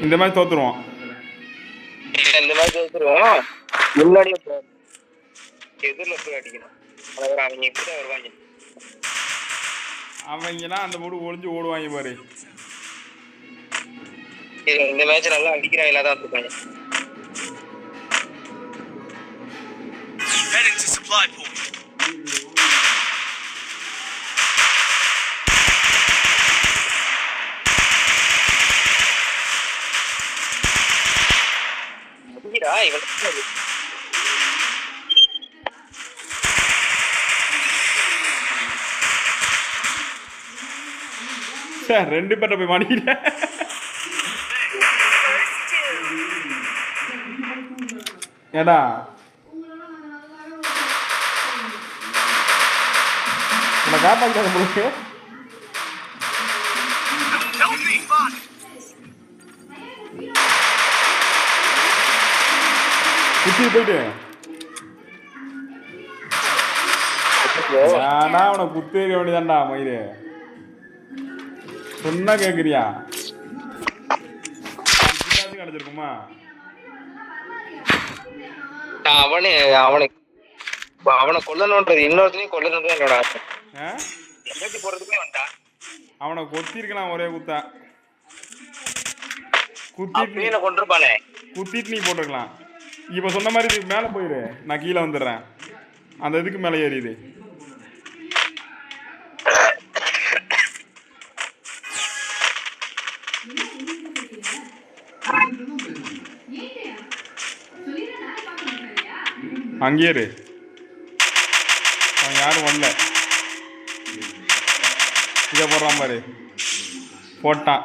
இந்த மாதிரி தோத்துருவோம். இந்த மாதிரி தோத்துருவோம். முன்னாடியே எதிரில் போய் அடிக்கணும். அவங்க இப்படிதான் வருவாங்க. அவங்கன்னா அந்த போடு ஒளிஞ்சு ஓடுவாங்க பாரு. இந்த மேட்ச் நல்லா அடிக்கிறாங்க தான் இருப்பாங்க. Heading to supply point. அடிடா இவன். சார் ரெண்டு பேர்ட்ட போய் மாட்டிக்கிட்டேன். ஏடா உன்னை காப்பாற்ற உங்களுக்கு குத்தி போயிட்டு ஏன்னா உன குத்தேற வேண்டியதான்டா மயிறு. சொன்னா கேக்குறியா? கிடைச்சிருக்குமா? அவனை கொல்லணும்ன்றது இன்னொருத்தையும் கொல்லணும்ன்றது என்னோட ஆசை. போறதுக்குமே வந்துட்டான். அவனை கொத்தி இருக்கலாம் ஒரே குத்தா. குத்திட்டு கொண்டிருப்பானே. குத்திட்டு நீ போட்டுருக்கலாம். இப்ப சொன்ன மாதிரி இதுக்கு மேல போயிரு, நான் கீழே வந்துடுறேன். அந்த இதுக்கு மேல ஏறியுது. அங்கேயே இரு. அவன் யாரும் வரல. இதை போடுறான் பாரு. போட்டான்.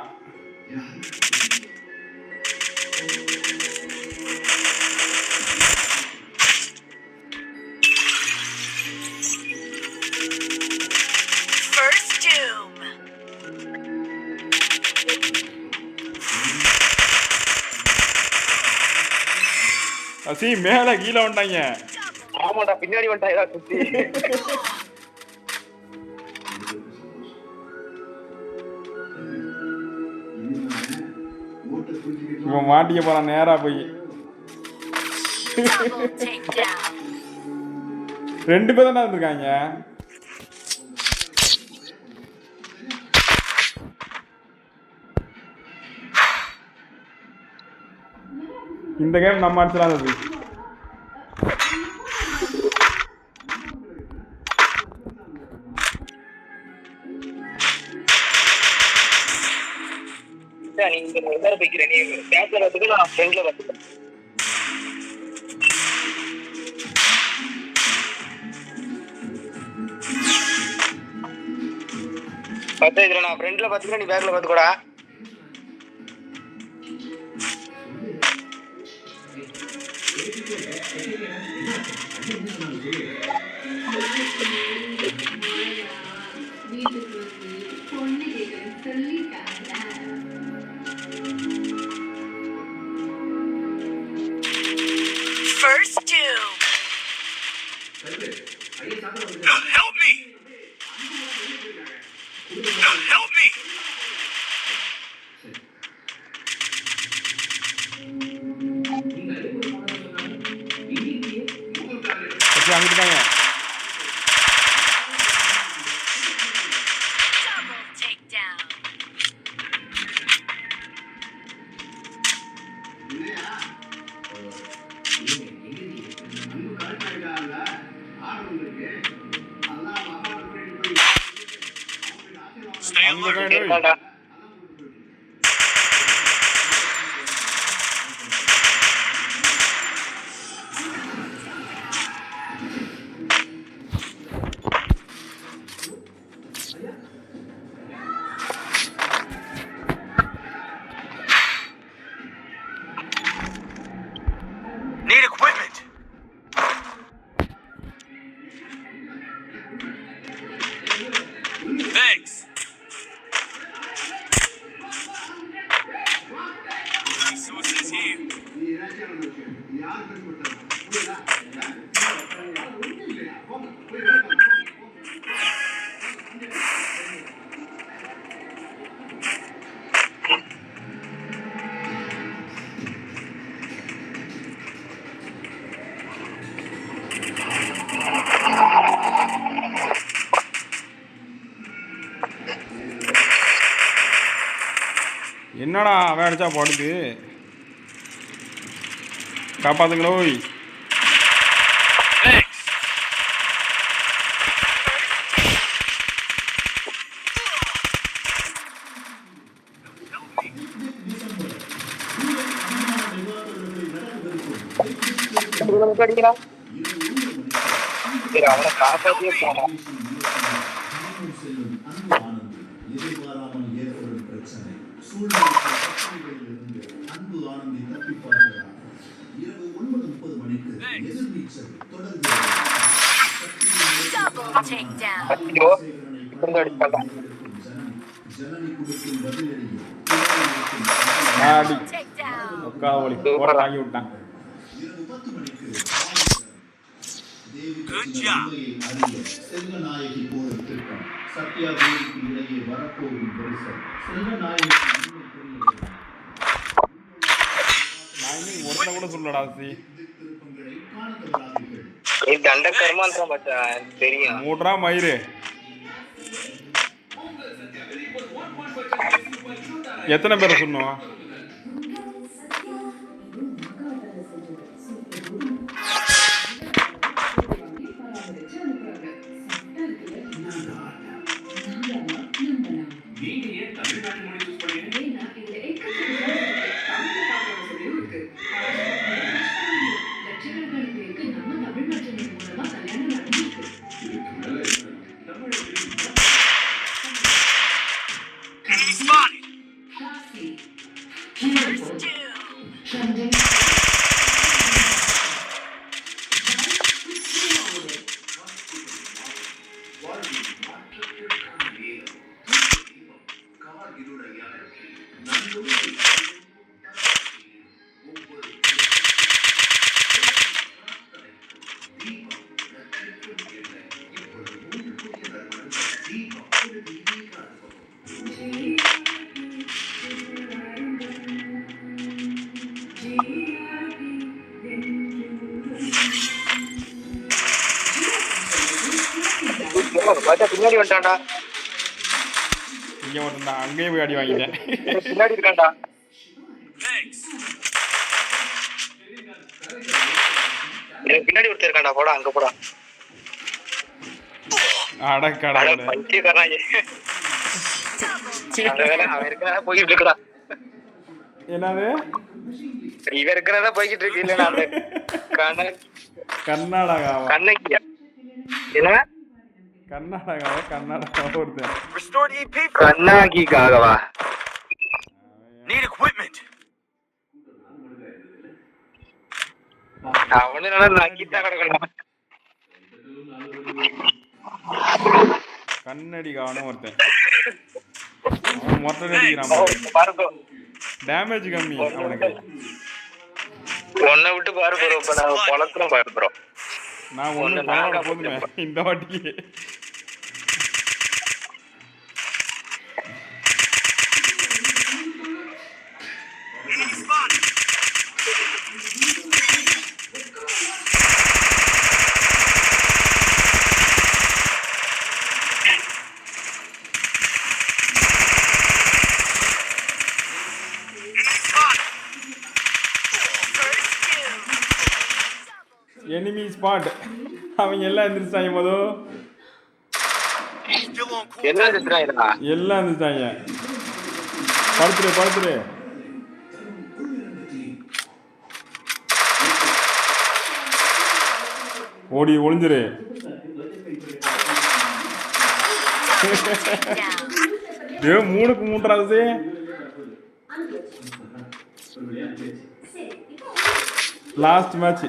அசி மேல கீழே வந்துட்டாங்க. ஆமாடா பின்னாடி வந்துட்டாயா குத்தி. இவன் மாட்டிக்க போறான் நேரா போய். ரெண்டு பேர் தானே இருந்திருக்காங்க. இந்த கேம் நம்ம அடிச்சிடாது. நான் ஃப்ரெண்ட்ல பாத்துக்கிறேன், நீ பேக்ல பாத்துக்கோடா. First doom. Help me. Help me. அங்கிட்டாங்க. Stay alert. Need equipment. Thanks. என்னடா அவன் அடிச்சா படுது காப்பாத்துங்களோ Thanks. அடிக்கிறான். சரி அவனை காப்பாத்தியே போனோம். எதிர்பாராமல் ஏற்படும் பிரச்சனை சூழ்நிலையிலிருந்து அன்பு ஆனந்தி தப்பி பார்க்கிறார். இரவு 9:30 மணிக்கு எதிர்நீச்சல் தொடர்கிறது. Double takedown. ஐயோ இருந்து அடிப்பாங்க. ஜனனி கொடுக்கும் பதிலடியில் ஆடி Takedown. உட்காவளி போட வாங்கி விட்டான் இரவு 10 மணிக்கு தேவி Good பற்றின job. உண்மையை அறிய செல்வநாயகி போரும் திட்டம். சத்யா தேவிக்கு இடையே வரப்போகும் பரிசல் செல்வநாயகிக்கு உண்மை தெரியவில்லை. நான் இன்னும் ஒருத்தனை கூட சொல்லடா சி திருப்பங்களை காண தவறாதீர்கள். நீ தண்ட கர்மாந்திரம் மச்சான் தெரியும். மூட்ரா மயிறு எத்தனை பேரை சொன்னோம் Enemy spotted. பார்த்தா பின்னாடி வந்துட்டான்டா. இங்கே மட்டும்தான் அங்கேயே போய் அடி வாங்கிட்டேன் பின்னாடி இருக்கான்டா. Thanks. எனக்கு பின்னாடி ஒருத்தர் இருக்கான்டா. போடா அங்க போடா. அடக்கடா பைத்தியக்காரன். அந்த வேலை அவன் இருக்கிறதா போய்கிட்டு இருக்கா. என்னது இவன் இருக்கிறதா போய்கிட்டு இருக்கு. இல்ல நான் கர்நாடகாவா கண்ணகியா என்ன கர்நாடகாவா ஒருத்தன் Restored EP. கண்ணாகிக்காகவா? Need equipment. அவனு நல்லா நக்கிட்டா கிடக்கலாம். கண்ணடிகாவனும் ஒருத்தன் அவன் மொத்தம் அடிக்கிறான் பாருங்க டேமேஜ் கம்மி அவனுக்கு உன்னை விட்டு பாரு ப்ரோ. இப்ப நான் குளத்துல பாரு ப்ரோ. நான் ஒண்ணு பரவாயில்ல போதுமே இந்த வாட்டிக்கு Enemy spotted. Enemy spotted. Enemy spot அவங்க எல்லாம் எந்திரிச்சாங்க போதோ Still on course. என்ன திட்டுறாங்க? எல்லாம் எந்திரிச்சாங்க படுத்துரு ஓடி ஒளிஞ்சிரு ஏ 3க்கு 3 லாஸ்ட் மேட்ச்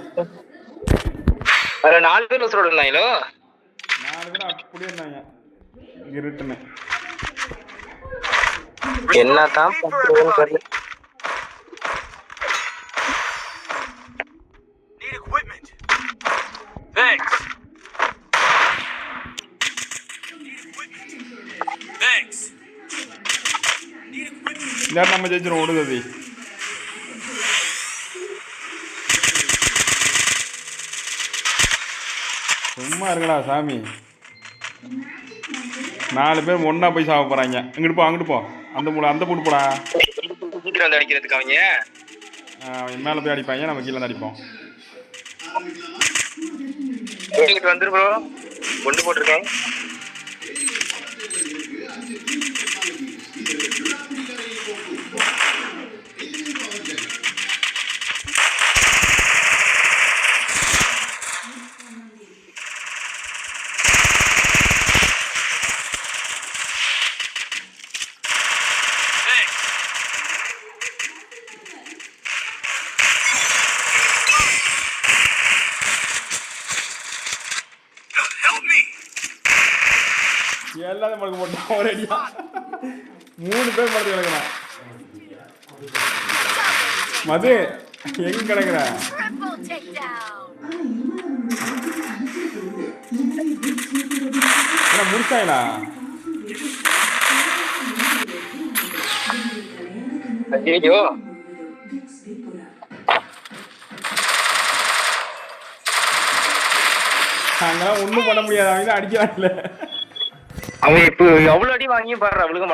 வேற 4 பேர் உசுரோட இருந்தாங்களோ. 4 பேர் அப்படியே இருந்தாங்க இருட்டுன்னு என்னதான் பண்றதுன்னு தெரியல. Need equipment. Thanks. Need equipment. Thanks. Need equipment. இந்த நம்ம ஜெயிச்சிரும் ஓடுது சும்மா இருக்கடா சாமி 4 பேர் ஒண்ணா போய் சாப்பிட போறாங்க. இங்கிட்டு போ அந்த மூளை அந்த போட்டு போடா கூட்டிட்டு வந்து அடிக்கிறதுக்கு அவங்க. அவன் மேலே போய் அடிப்பாங்க, நம்ம கீழே அடிப்போம். இங்கிட்டு வந்துரு ப்ரோ. கொண்டு போட்டிருக்கேன். Thanks. Help me. எல்லாத்தையும் படுக்க போட்டான் ஒரு அடியா. 3 பேர் படுத்து கிடக்குறான். மது எங்க கிடக்குற? Triple takedown. என்ன முடிச்சாங்களா? ஐயோ அங்கெல்லாம் ஒன்றும் பண்ண முடியாது, அவங்க தான் அடிக்கிறாங்கல்ல. அவன் இப்போ எவ்வளவு அடி வாங்கியும் பாடுற அவளுக்கு